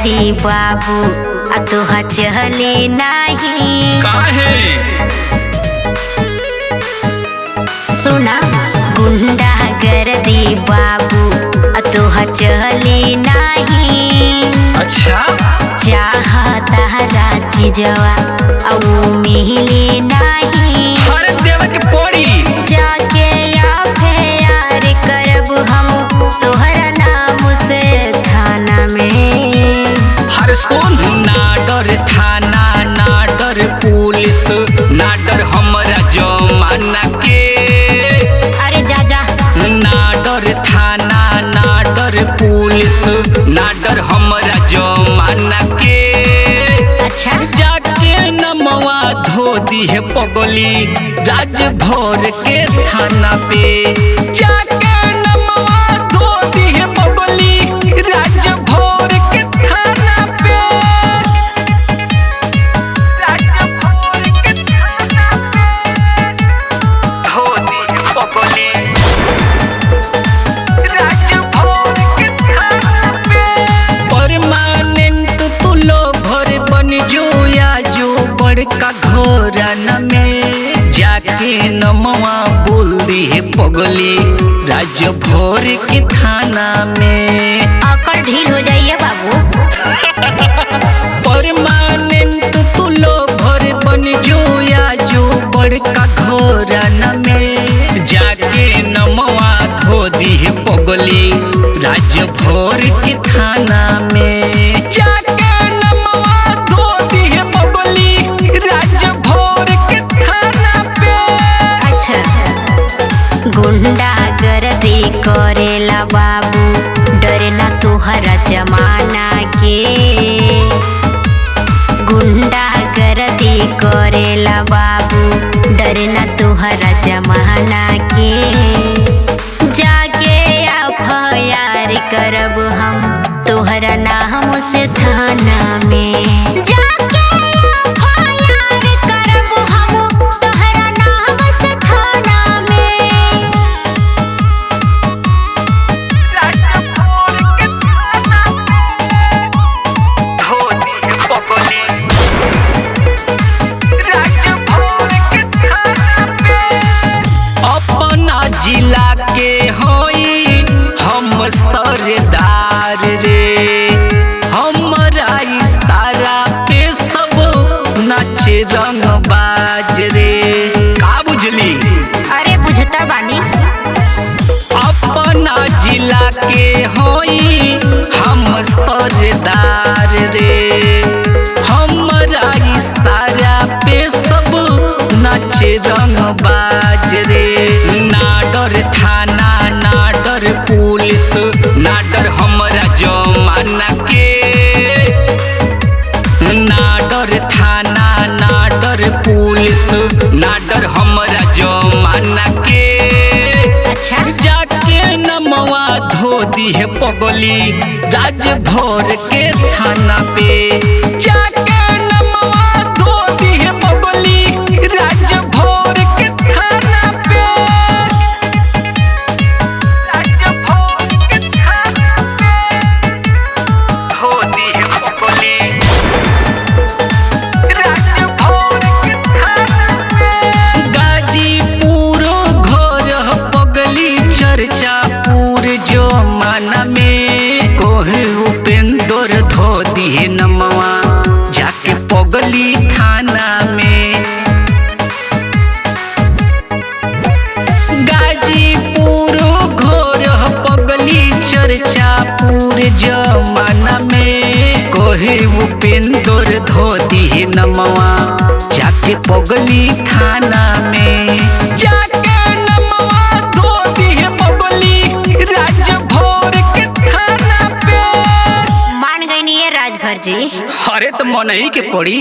दी बाबू आ तोहा चहले नाही। काहे? सुना गुंडा कर दी बाबू आ तोहा चहले नाही। अच्छा चाहता राजी जवा औ मिले नाही। हर देव के पड़ी जाके या प्यार करब हम तोहरा नाम से थाना में। हर सुन ना डर थाना ना डर पुलिस ना डर हमरा जमाना के। अरे जा जा ना डर थाना ना डर पुलिस ना डर हमरा जमाना के। अच्छा जाके नमवा धो दी है पगली राज भर के थाना पे। जाके नमवा धो दी है पगली राज भर के थाना पे। राज भर के थाना पे धो दी है पगली राज भर के थाना पे। परमानेंट तू लो भर बन जो या जो बड़का घोराना में। जाके नमवा बोल दी है पगली राज भर के थाना में। अकड़ ढील हो जाइए बाबू। परमानेंट तू लो भर बन जो या जो बड़का घोराना में। जाके नमवा धो दी है पगली राज भर के थाना में। जाके नमवा धो दी है पगली राज भर के थाना पे। अच्छा गुंडा कर दी करेला बाबू डरना तुहरा जमाना के। गुंडा कर दी करेला बाबू डरना तुहरा जमाना के। जाके एफआईआर करब हम तोहरा नाम से थाना में। जाके एफआईआर करब हम तोहरा नाम से थाना में। राज भर के थाना पे धो दी है पगली राज भर के थाना पे। अपना जिला के होई हम सरदार रे। हमरा इशारा पे सब नाचे रंगबाज रे। का बुझली? अरे बुझता बानी। अपना जिला के होई हम सरदार रे। हमरा इशारा पे सब नाचे रंगबाज रे। ना डर थाना ना डर पुलिस ना डर हमरा जमाना के। ना डर थाना ना डर पुलिस ना डर हमरा जमाना के। अच्छा जाके नमवा धो दी है पगली राज भर के थाना पे। जाके नमवा धो दी है पगली राज भर के थाना पे। राज भर के थाना पे धो दी है पगली राज भर के थाना पे। गाजीपुर घर पगली चर्चा पूरे जमाना में। कोहे उपेंद्र धो दिए नमवा जाके पगली थाना में। गाजीपुर घर पगली चर्चा पूरे जमाना में। कोहे उपेंद्र धो दिए नमवा जाके पगली थाना में। जाके नमवा धो दिए पगली राज भर के थाना पे। मान गई नहीं है राजभर जी। अरे तो मन ही के पड़ी।